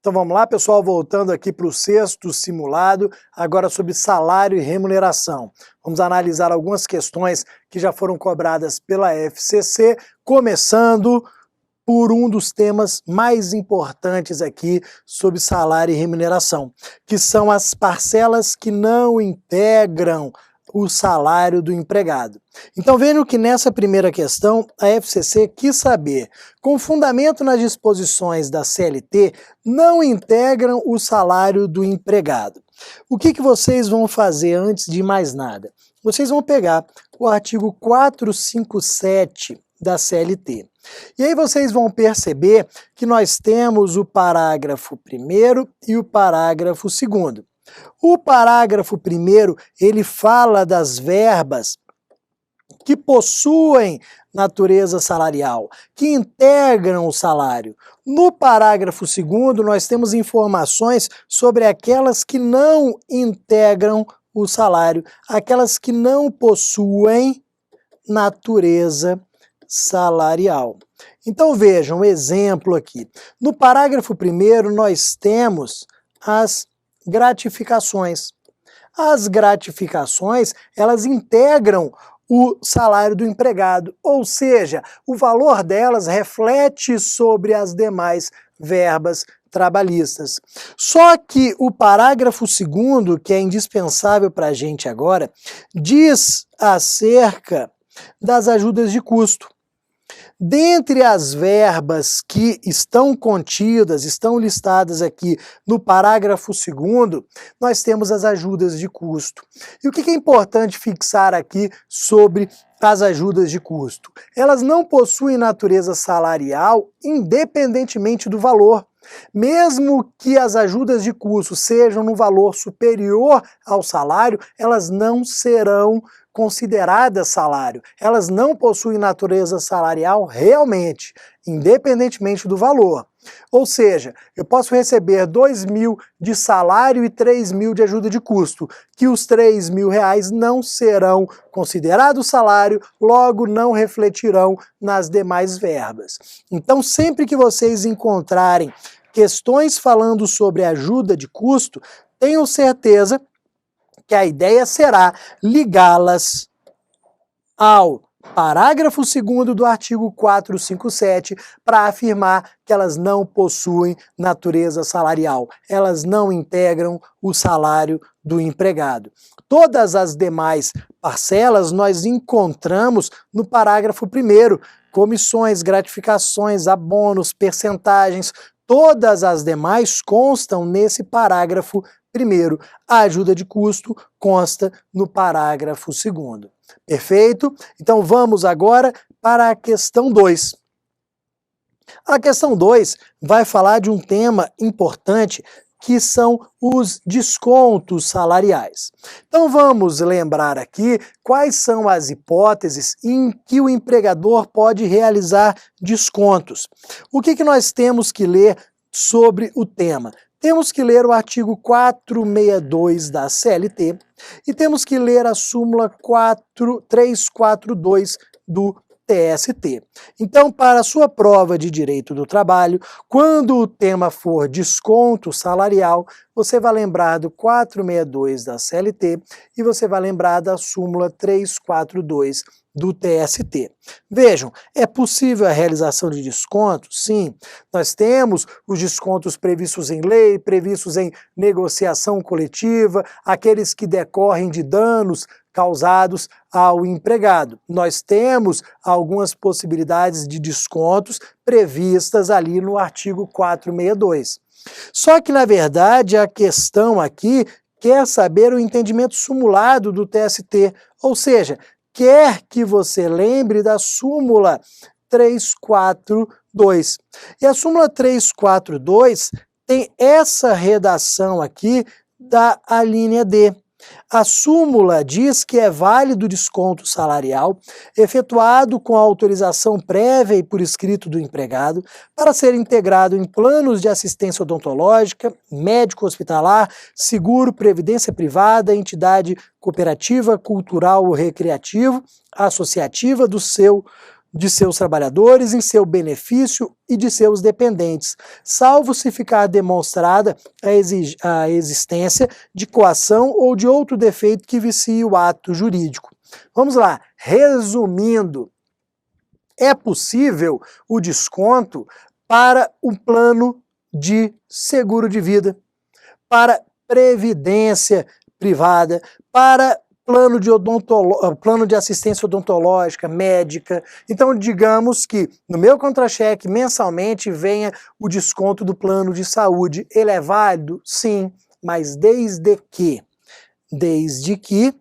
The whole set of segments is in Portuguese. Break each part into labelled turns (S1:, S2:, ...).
S1: Então vamos lá, pessoal, voltando aqui para o sexto simulado, agora sobre salário e remuneração. Vamos analisar algumas questões que já foram cobradas pela FCC, começando por um dos temas mais importantes aqui sobre salário e remuneração, que são as parcelas que não integram o salário do empregado. Então vejam que nessa primeira questão a FCC quis saber, com fundamento nas disposições da CLT, não integram o salário do empregado. O que vocês vão fazer antes de mais nada? Vocês vão pegar o artigo 457 da CLT. E aí vocês vão perceber que nós temos o parágrafo 1º e o parágrafo 2º. O parágrafo 1º, ele fala das verbas que possuem natureza salarial, que integram o salário. No parágrafo 2º, nós temos informações sobre aquelas que não integram o salário, aquelas que não possuem natureza salarial. Então vejam um exemplo aqui. No parágrafo 1º, nós temos as gratificações. As gratificações, elas integram o salário do empregado, ou seja, o valor delas reflete sobre as demais verbas trabalhistas. Só que o parágrafo 2º, que é indispensável para a gente agora, diz acerca das ajudas de custo. Dentre as verbas que estão contidas, estão listadas aqui no parágrafo 2º, nós temos as ajudas de custo. E o que é importante fixar aqui sobre as ajudas de custo? Elas não possuem natureza salarial independentemente do valor. Mesmo que as ajudas de custo sejam no valor superior ao salário, elas não serão consideradas salário. Elas não possuem natureza salarial realmente, independentemente do valor. Ou seja, eu posso receber 2.000 de salário e 3.000 de ajuda de custo, que os 3.000 reais não serão considerados salário, logo não refletirão nas demais verbas. Então, sempre que vocês encontrarem questões falando sobre ajuda de custo, tenham certeza que a ideia será ligá-las ao parágrafo 2º do artigo 457 para afirmar que elas não possuem natureza salarial, elas não integram o salário do empregado. Todas as demais parcelas nós encontramos no parágrafo 1º, comissões, gratificações, abonos, percentagens, todas as demais constam nesse parágrafo 1º. A ajuda de custo consta no parágrafo 2º. Perfeito? Então vamos agora para a questão 2. A questão 2 vai falar de um tema importante que são os descontos salariais. Então vamos lembrar aqui quais são as hipóteses em que o empregador pode realizar descontos. O que nós temos que ler sobre o tema? Temos que ler o artigo 462 da CLT e temos que ler a súmula 342 do TST. Então, para a sua prova de direito do trabalho, quando o tema for desconto salarial, você vai lembrar do 462 da CLT e você vai lembrar da súmula 342 do TST. Vejam, é possível a realização de descontos? Sim. Nós temos os descontos previstos em lei, previstos em negociação coletiva, aqueles que decorrem de danos causados ao empregado. Nós temos algumas possibilidades de descontos previstas ali no artigo 462. Só que, na verdade, a questão aqui quer saber o entendimento sumulado do TST, ou seja, quer que você lembre da súmula 342. E a súmula 342 tem essa redação aqui da alínea D. A súmula diz que é válido o desconto salarial efetuado com a autorização prévia e por escrito do empregado para ser integrado em planos de assistência odontológica, médico hospitalar, seguro, previdência privada, entidade cooperativa, cultural ou recreativo, associativa do seu de seus trabalhadores em seu benefício e de seus dependentes, salvo se ficar demonstrada a existência de coação ou de outro defeito que vicie o ato jurídico. Vamos lá, resumindo, é possível o desconto para o plano de seguro de vida, para previdência privada, para plano de assistência odontológica, médica. Então, digamos que no meu contra-cheque, mensalmente, venha o desconto do plano de saúde. Ele é válido? Sim, mas desde que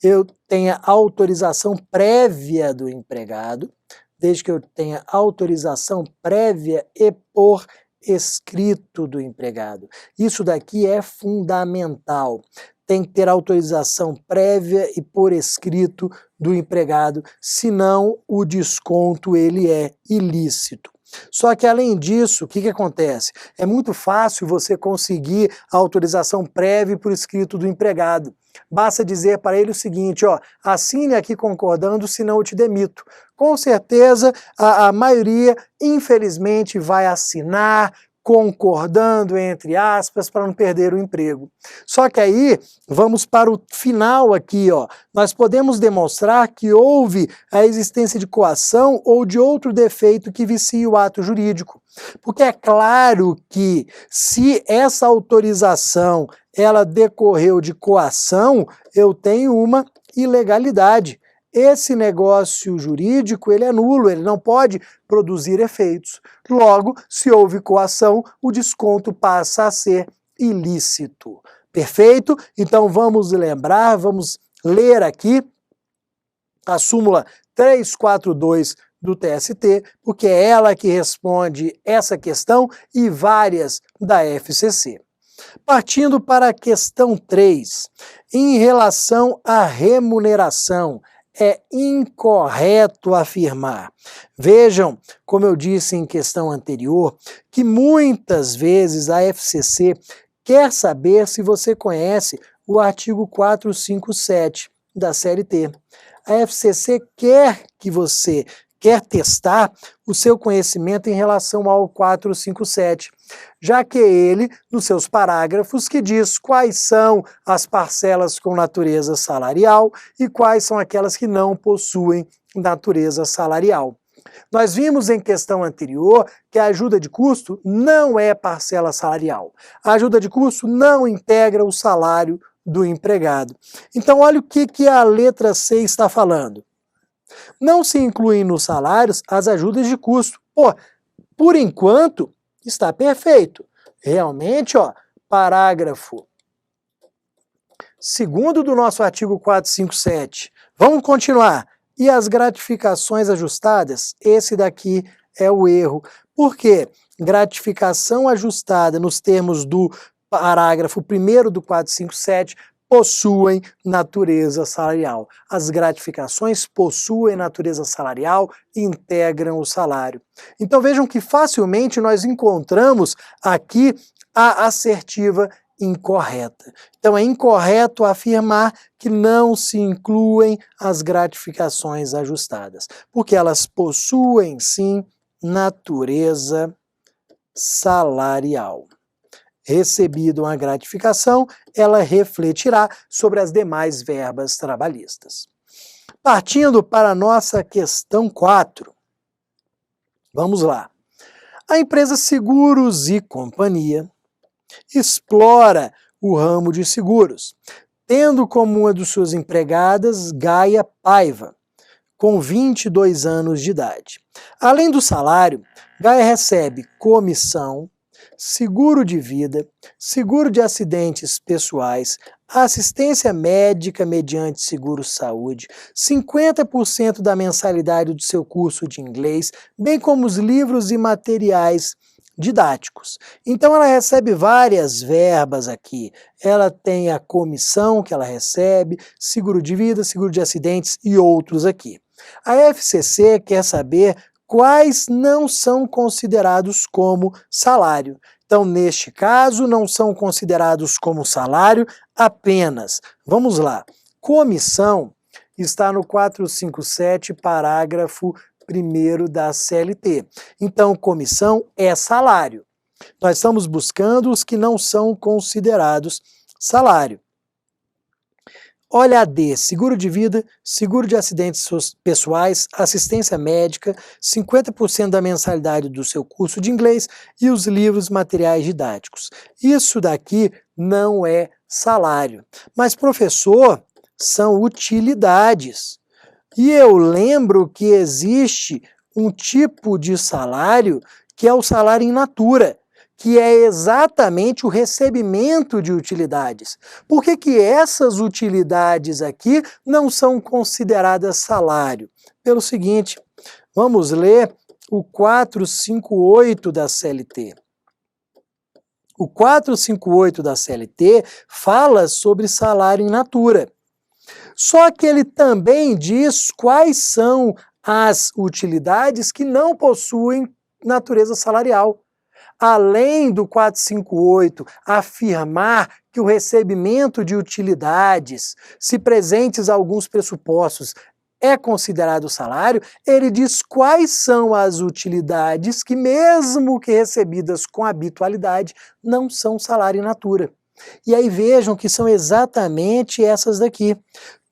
S1: eu tenha autorização prévia do empregado, desde que eu tenha autorização prévia e por escrito do empregado. Isso daqui é fundamental. Tem que ter autorização prévia e por escrito do empregado, senão o desconto ele é ilícito. Só que além disso, o que acontece? É muito fácil você conseguir a autorização prévia e por escrito do empregado. Basta dizer para ele o seguinte, ó, assine aqui concordando, senão eu te demito. Com certeza, a maioria, infelizmente, vai assinar concordando, entre aspas, para não perder o emprego. Só que aí, vamos para o final aqui, ó. Nós podemos demonstrar que houve a existência de coação ou de outro defeito que vicie o ato jurídico. Porque é claro que se essa autorização ela decorreu de coação, eu tenho uma ilegalidade. Esse negócio jurídico ele é nulo, ele não pode produzir efeitos. Logo, se houve coação, o desconto passa a ser ilícito. Perfeito? Então vamos lembrar, vamos ler aqui a súmula 342 do TST, porque é ela que responde essa questão e várias da FCC. Partindo para a questão 3, em relação à remuneração, é incorreto afirmar. Vejam, como eu disse em questão anterior, que muitas vezes a FCC quer saber se você conhece o artigo 457 da CLT. A FCC quer testar o seu conhecimento em relação ao 457, já que ele, nos seus parágrafos, que diz quais são as parcelas com natureza salarial e quais são aquelas que não possuem natureza salarial. Nós vimos em questão anterior que a ajuda de custo não é parcela salarial. A ajuda de custo não integra o salário do empregado. Então, olha o que a letra C está falando. Não se incluem nos salários as ajudas de custo. Pô, por enquanto, está perfeito. Realmente, ó, parágrafo 2º do nosso artigo 457. Vamos continuar. E as gratificações ajustadas? Esse daqui é o erro. Por quê? Gratificação ajustada nos termos do parágrafo 1º do 457 possuem natureza salarial. As gratificações possuem natureza salarial e integram o salário. Então vejam que facilmente nós encontramos aqui a assertiva incorreta. Então é incorreto afirmar que não se incluem as gratificações ajustadas, porque elas possuem sim natureza salarial. Recebida uma gratificação, ela refletirá sobre as demais verbas trabalhistas. Partindo para a nossa questão 4. Vamos lá. A empresa Seguros e Companhia explora o ramo de seguros, tendo como uma de suas empregadas Gaia Paiva, com 22 anos de idade. Além do salário, Gaia recebe comissão, seguro de vida, seguro de acidentes pessoais, assistência médica mediante seguro-saúde, 50% da mensalidade do seu curso de inglês, bem como os livros e materiais didáticos. Então ela recebe várias verbas aqui. Ela tem a comissão que ela recebe, seguro de vida, seguro de acidentes e outros aqui. A FCC quer saber quais não são considerados como salário. Então, neste caso, não são considerados como salário apenas. Vamos lá. Comissão está no 457, parágrafo 1º da CLT. Então, comissão é salário. Nós estamos buscando os que não são considerados salário. Olha a D, seguro de vida, seguro de acidentes pessoais, assistência médica, 50% da mensalidade do seu curso de inglês e os livros materiais didáticos. Isso daqui não é salário. Mas, professor, são utilidades. E eu lembro que existe um tipo de salário que é o salário in natura, que é exatamente o recebimento de utilidades. Por que essas utilidades aqui não são consideradas salário? Pelo seguinte, vamos ler o 458 da CLT. O 458 da CLT fala sobre salário in natura. Só que ele também diz quais são as utilidades que não possuem natureza salarial. Além do 458 afirmar que o recebimento de utilidades, se presentes alguns pressupostos, é considerado salário, ele diz quais são as utilidades que, mesmo que recebidas com habitualidade, não são salário in natura. E aí vejam que são exatamente essas daqui.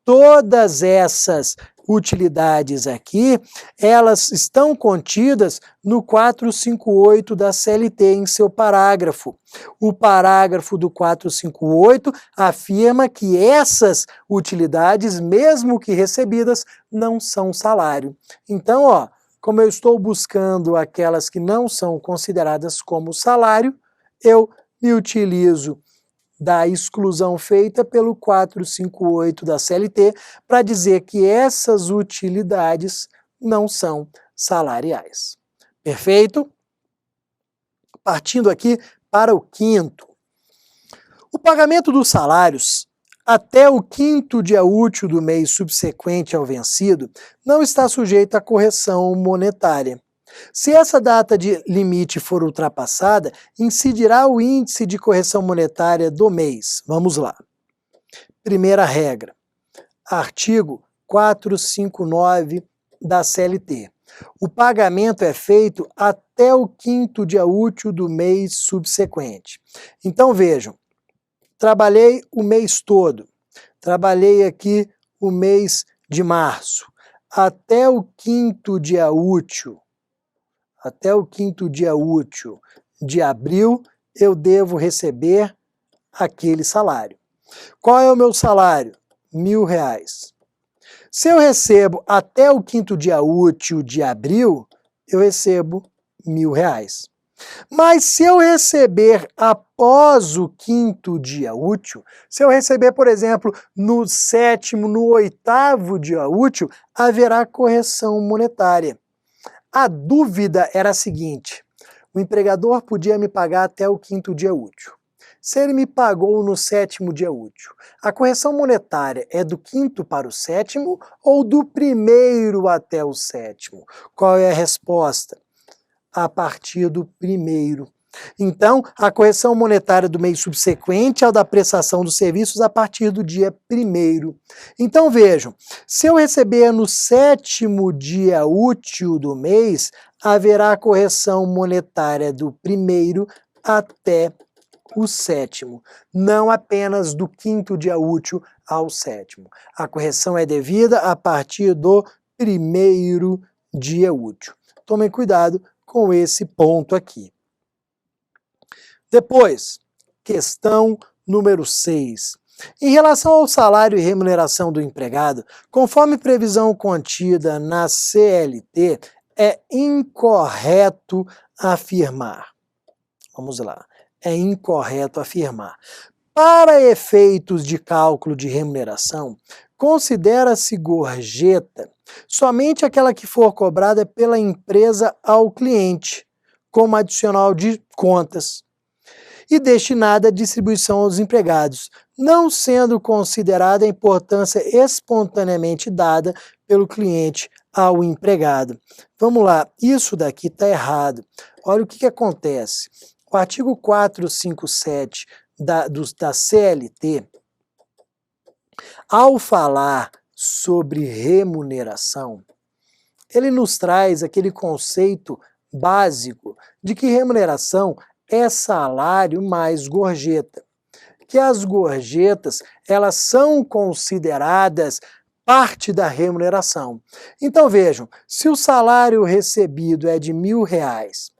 S1: Todas essas utilidades aqui, elas estão contidas no 458 da CLT, em seu parágrafo. O parágrafo do 458 afirma que essas utilidades, mesmo que recebidas, não são salário. Então, ó, como eu estou buscando aquelas que não são consideradas como salário, eu me utilizo da exclusão feita pelo 458 da CLT para dizer que essas utilidades não são salariais. Perfeito? Partindo aqui para o quinto. O pagamento dos salários até o 5º dia útil do mês subsequente ao vencido não está sujeito à correção monetária. Se essa data de limite for ultrapassada, incidirá o índice de correção monetária do mês. Vamos lá. Primeira regra, artigo 459 da CLT. O pagamento é feito até o 5º dia útil do mês subsequente. Então vejam, trabalhei o mês todo, trabalhei aqui o mês de março, até o 5º dia útil. Até o 5º dia útil de abril, eu devo receber aquele salário. Qual é o meu salário? R$1.000. Se eu recebo até o 5º dia útil de abril, eu recebo R$1.000. Mas se eu receber após o 5º dia útil, se eu receber, por exemplo, no 7º, no 8º dia útil, haverá correção monetária. A dúvida era a seguinte: o empregador podia me pagar até o 5º dia útil. Se ele me pagou no 7º dia útil, a correção monetária é do 5º para o 7º ou do 1º até o 7º? Qual é a resposta? A partir do 1º. Então, a correção monetária do mês subsequente ao da prestação dos serviços a partir do dia 1º. Então, vejam, se eu receber no 7º dia útil do mês, haverá correção monetária do 1º até o 7º, não apenas do 5º dia útil ao 7º. A correção é devida a partir do 1º dia útil. Tomem cuidado com esse ponto aqui. Depois, questão número 6. Em relação ao salário e remuneração do empregado, conforme previsão contida na CLT, é incorreto afirmar. Vamos lá. É incorreto afirmar. Para efeitos de cálculo de remuneração, considera-se gorjeta somente aquela que for cobrada pela empresa ao cliente, como adicional de contas, e destinada à distribuição aos empregados, não sendo considerada a importância espontaneamente dada pelo cliente ao empregado. Vamos lá, isso daqui está errado. Olha o que acontece. O artigo 457 da CLT, ao falar sobre remuneração, ele nos traz aquele conceito básico de que remuneração é salário mais gorjeta, que as gorjetas elas são consideradas parte da remuneração. Então vejam, se o salário recebido é de R$1.000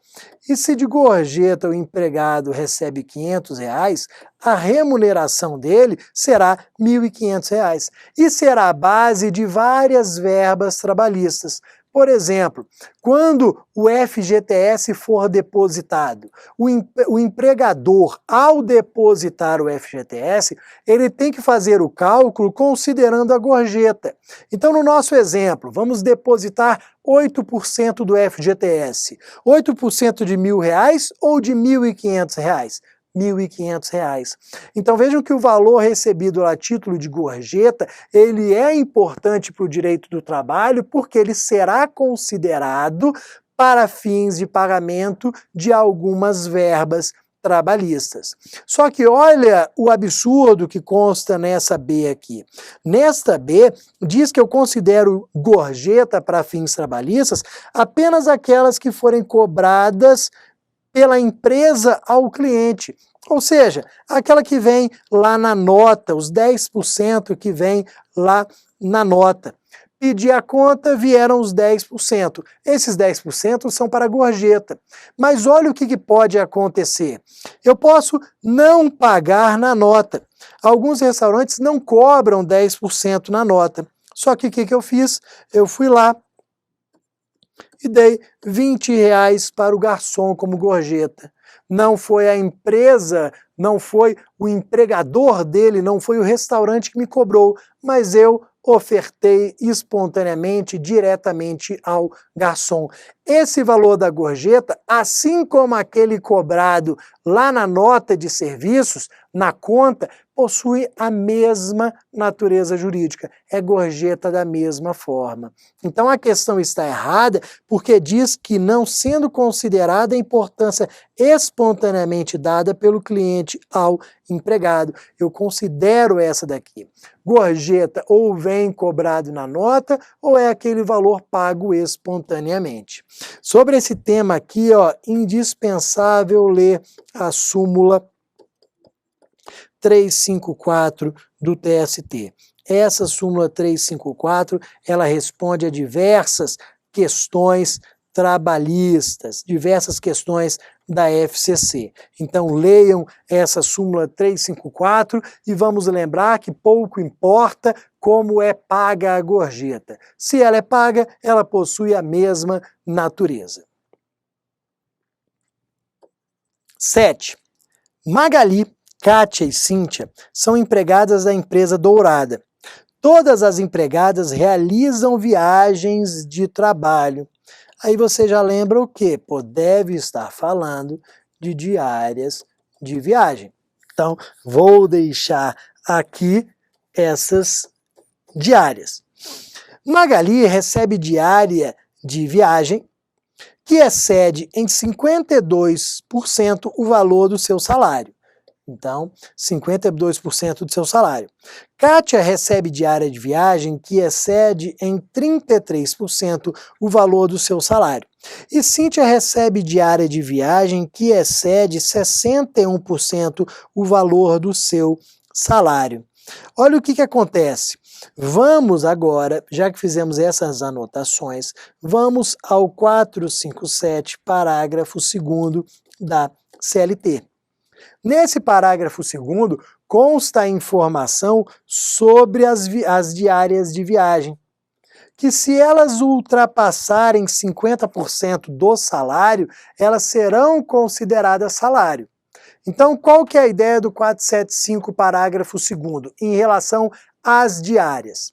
S1: e se de gorjeta o empregado recebe R$500, a remuneração dele será R$1.500 e será a base de várias verbas trabalhistas. Por exemplo, quando o FGTS for depositado, o empregador, ao depositar o FGTS, ele tem que fazer o cálculo considerando a gorjeta. Então, no nosso exemplo, vamos depositar 8% do FGTS. 8% de R$1.000 ou de R$1.500? R$1.500. Então vejam que o valor recebido a título de gorjeta, ele é importante para o direito do trabalho porque ele será considerado para fins de pagamento de algumas verbas trabalhistas. Só que olha o absurdo que consta nessa B aqui. Nesta B, diz que eu considero gorjeta para fins trabalhistas apenas aquelas que forem cobradas pela empresa ao cliente. Ou seja, aquela que vem lá na nota, os 10% que vem lá na nota. Pedi a conta, vieram os 10%. Esses 10% são para gorjeta. Mas olha o que pode acontecer. Eu posso não pagar na nota. Alguns restaurantes não cobram 10% na nota. Só que o que eu fiz? Eu fui lá e dei R$20 para o garçom como gorjeta. Não foi a empresa, não foi o empregador dele, não foi o restaurante que me cobrou, mas eu ofertei espontaneamente, diretamente ao garçom. Esse valor da gorjeta, assim como aquele cobrado lá na nota de serviços, na conta, possui a mesma natureza jurídica, é gorjeta da mesma forma. Então a questão está errada porque diz que não sendo considerada a importância espontaneamente dada pelo cliente ao empregado. Eu considero essa daqui. Gorjeta ou vem cobrado na nota ou é aquele valor pago espontaneamente. Sobre esse tema aqui, indispensável ler a súmula 354 do TST. Essa súmula 354, ela responde a diversas questões trabalhistas, diversas questões da FCC. Então leiam essa súmula 354 e vamos lembrar que pouco importa como é paga a gorjeta. Se ela é paga, ela possui a mesma natureza. 7. Magali, Kátia e Cíntia são empregadas da empresa Dourada. Todas as empregadas realizam viagens de trabalho. Aí você já lembra o quê? Pô, deve estar falando de diárias de viagem. Então, vou deixar aqui essas diárias. Magali recebe diária de viagem que excede em 52% o valor do seu salário. Então, 52% do seu salário. Kátia recebe diária de viagem que excede em 33% o valor do seu salário. E Cíntia recebe diária de viagem que excede 61% o valor do seu salário. Olha o que acontece. Vamos agora, já que fizemos essas anotações, vamos ao 457, parágrafo 2º da CLT. Nesse parágrafo 2º, consta a informação sobre as diárias de viagem, que se elas ultrapassarem 50% do salário, elas serão consideradas salário. Então, qual que é a ideia do 475, parágrafo 2º, em relação às diárias?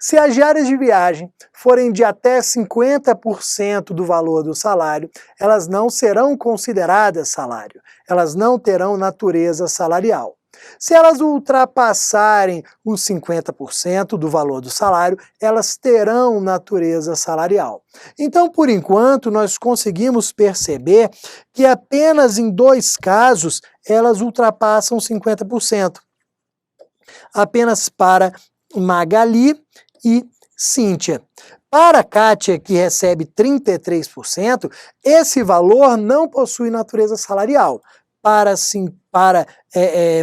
S1: Se as diárias de viagem forem de até 50% do valor do salário, elas não serão consideradas salário, elas não terão natureza salarial. Se elas ultrapassarem os 50% do valor do salário, elas terão natureza salarial. Então, por enquanto, nós conseguimos perceber que apenas em 2 casos elas ultrapassam 50%. Apenas para Magali e Cíntia. Para Kátia, que recebe 33%, esse valor não possui natureza salarial. Para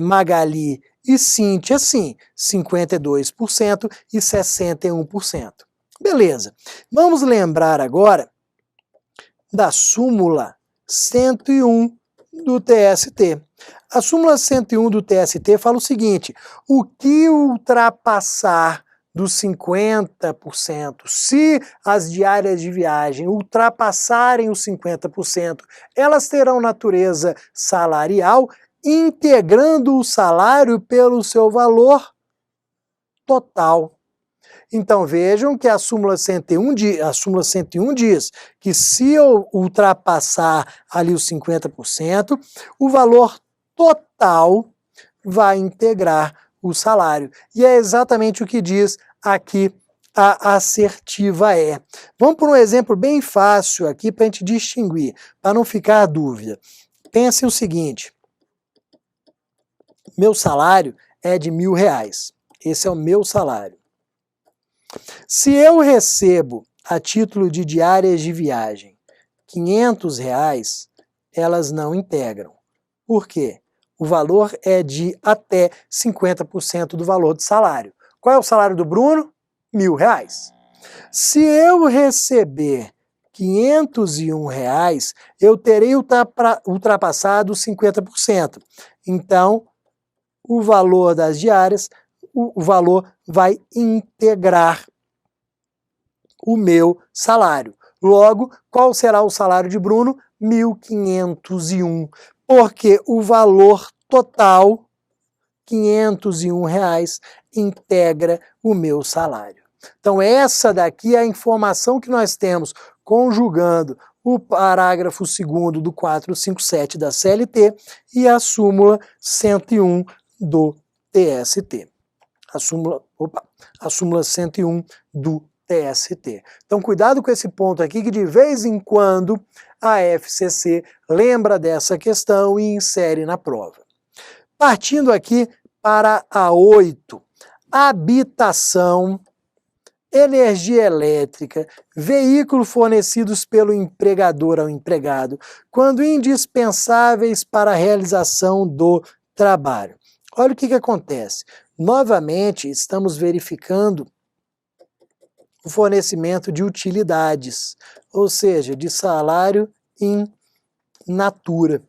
S1: Magali e Cíntia, sim, 52% e 61%. Beleza. Vamos lembrar agora da súmula 101 do TST. A súmula 101 do TST fala o seguinte: o que ultrapassar dos 50%, se as diárias de viagem ultrapassarem os 50%, elas terão natureza salarial, integrando o salário pelo seu valor total. Então vejam que a súmula 101 diz que se eu ultrapassar ali os 50%, o valor total vai integrar o salário. E é exatamente o que diz aqui a assertiva E. Vamos por um exemplo bem fácil aqui para a gente distinguir, para não ficar a dúvida. Pense o seguinte: meu salário é de R$1.000. Esse é o meu salário. Se eu recebo, a título de diárias de viagem, R$500, elas não integram. Por quê? O valor é de até 50% do valor do salário. Qual é o salário do Bruno? R$1.000. Se eu receber R$501, eu terei ultrapassado os 50%. Então, o valor das diárias, o valor vai integrar o meu salário. Logo, qual será o salário de Bruno? R$1.501, porque o valor total, R$501, integra o meu salário. Então essa daqui é a informação que nós temos conjugando o parágrafo 2º do 457 da CLT e a súmula 101 do TST. A súmula 101 do TST. Então cuidado com esse ponto aqui, que de vez em quando a FCC lembra dessa questão e insere na prova. Partindo aqui para a 8, habitação, energia elétrica, veículo fornecidos pelo empregador ao empregado, quando indispensáveis para a realização do trabalho. Olha o que acontece. Novamente, estamos verificando o fornecimento de utilidades, ou seja, de salário in natura.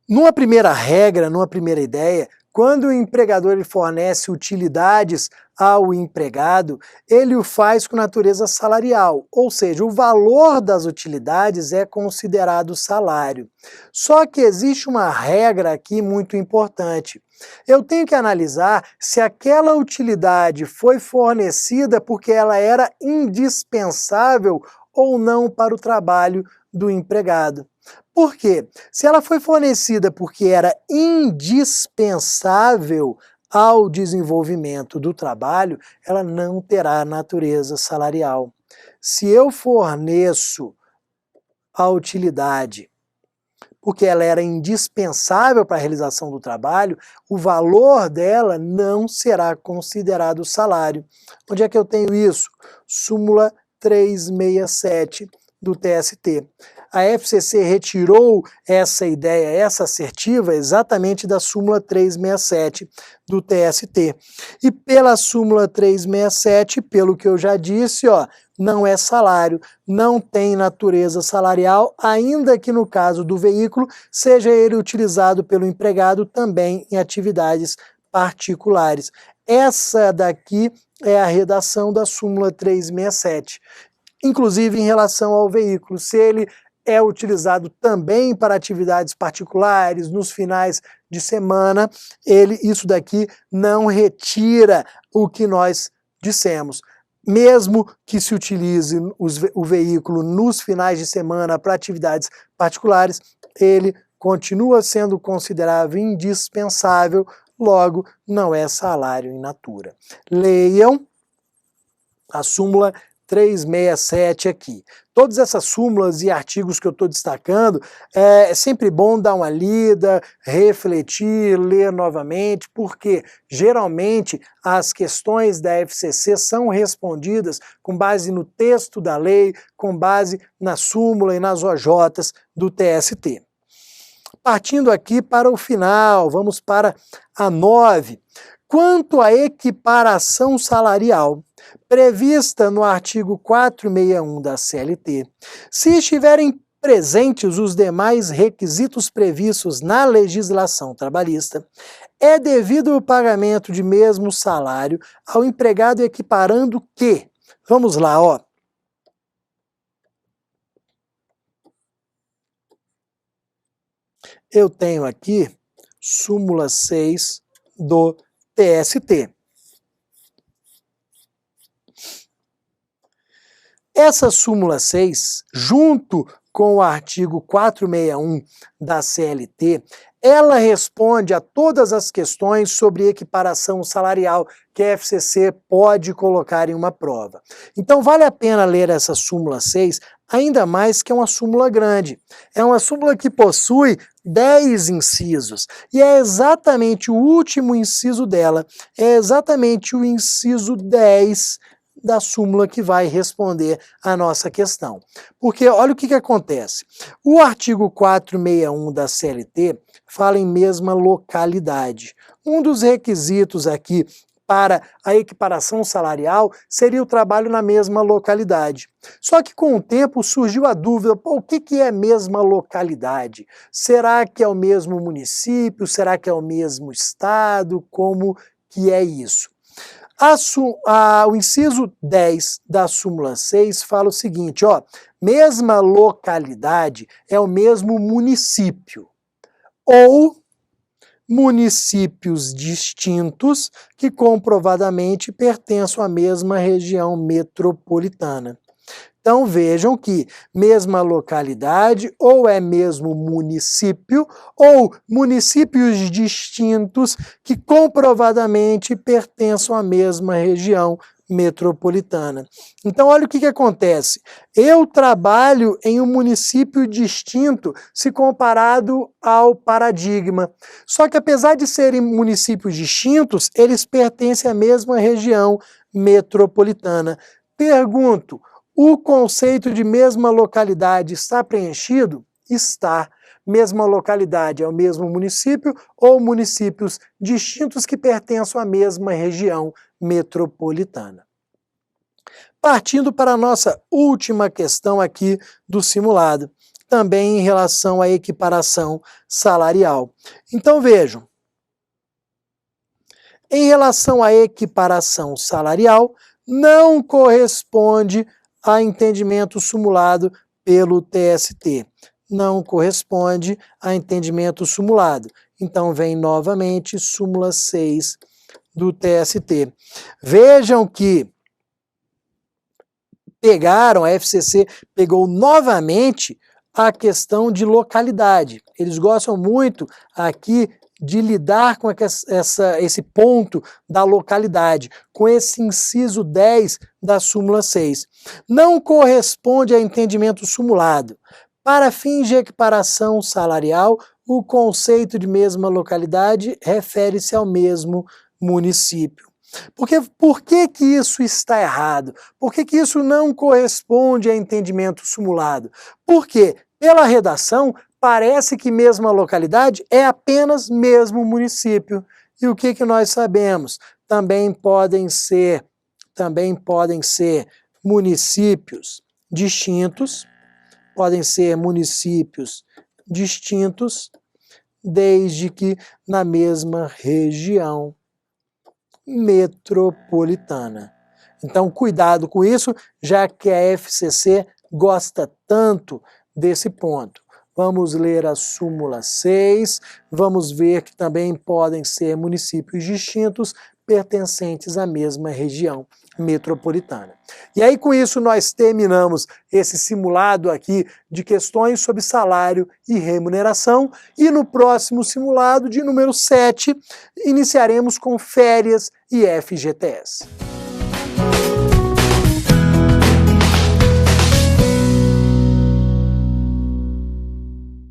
S1: Numa primeira regra, numa primeira ideia, quando o empregador ele fornece utilidades ao empregado, ele o faz com natureza salarial, ou seja, o valor das utilidades é considerado salário. Só que existe uma regra aqui muito importante. Eu tenho que analisar se aquela utilidade foi fornecida porque ela era indispensável ou não para o trabalho do empregado. Por quê? Se ela foi fornecida porque era indispensável ao desenvolvimento do trabalho, ela não terá natureza salarial. Se eu forneço a utilidade porque ela era indispensável para a realização do trabalho, o valor dela não será considerado salário. Onde é que eu tenho isso? Súmula 367 do TST. A FCC retirou essa ideia, essa assertiva, exatamente da súmula 367 do TST. E pela súmula 367, pelo que eu já disse, não é salário, não tem natureza salarial, ainda que no caso do veículo, seja ele utilizado pelo empregado também em atividades particulares. Essa daqui é a redação da súmula 367. Inclusive em relação ao veículo, se ele é utilizado também para atividades particulares, nos finais de semana, isso daqui não retira o que nós dissemos. Mesmo que se utilize o veículo nos finais de semana para atividades particulares, ele continua sendo considerado indispensável, logo não é salário in natura. Leiam a súmula 367 aqui. Todas essas súmulas e artigos que eu estou destacando, é sempre bom dar uma lida, refletir, ler novamente, porque geralmente as questões da FCC são respondidas com base no texto da lei, com base na súmula e nas OJs do TST. Partindo aqui para o final, vamos para a 9. Quanto à equiparação salarial, prevista no artigo 461 da CLT, se estiverem presentes os demais requisitos previstos na legislação trabalhista, é devido o pagamento de mesmo salário ao empregado equiparando que, vamos lá, ó. Eu tenho aqui súmula 6 do TST. Essa súmula 6, junto com o artigo 461 da CLT, ela responde a todas as questões sobre equiparação salarial que a FCC pode colocar em uma prova. Então vale a pena ler essa súmula 6, ainda mais que é uma súmula grande. É uma súmula que possui 10 incisos, e é exatamente o último inciso dela, é exatamente o inciso 10 da súmula que vai responder a nossa questão. Porque olha o que acontece. O artigo 461 da CLT fala em mesma localidade. Um dos requisitos aqui para a equiparação salarial seria o trabalho na mesma localidade. Só que com o tempo surgiu a dúvida, o que é mesma localidade? Será que é o mesmo município? Será que é o mesmo estado? Como que é isso? O inciso 10 da súmula 6 fala o seguinte, ó, mesma localidade é o mesmo município, ou municípios distintos que comprovadamente pertencem à mesma região metropolitana. Então vejam que mesma localidade ou é mesmo município ou municípios distintos que comprovadamente pertencem à mesma região metropolitana. Então olha o que acontece. Eu trabalho em um município distinto se comparado ao paradigma. Só que apesar de serem municípios distintos, eles pertencem à mesma região metropolitana. Pergunto, o conceito de mesma localidade está preenchido? Está. Mesma localidade é o mesmo município ou municípios distintos que pertencem à mesma região metropolitana. Partindo para a nossa última questão aqui do simulado, também em relação à equiparação salarial. Então vejam, em relação à equiparação salarial, não corresponde a entendimento sumulado pelo TST. Não corresponde a entendimento sumulado. Então vem novamente súmula 6 do TST. Vejam que a FCC pegou novamente a questão de localidade. Eles gostam muito aqui de lidar com esse ponto da localidade, com esse inciso 10 da súmula 6. Não corresponde a entendimento sumulado. Para fins de equiparação salarial, o conceito de mesma localidade refere-se ao mesmo município. Por que isso está errado? Por que isso não corresponde a entendimento sumulado? Porque, pela redação, parece que mesma localidade é apenas mesmo município. E o que nós sabemos? Também podem ser municípios distintos, desde que na mesma região metropolitana. Então, cuidado com isso, já que a FCC gosta tanto desse ponto. Vamos ler a súmula 6, vamos ver que também podem ser municípios distintos pertencentes à mesma região metropolitana. E aí, com isso, nós terminamos esse simulado aqui de questões sobre salário e remuneração, e no próximo simulado, de número 7, iniciaremos com férias e FGTS.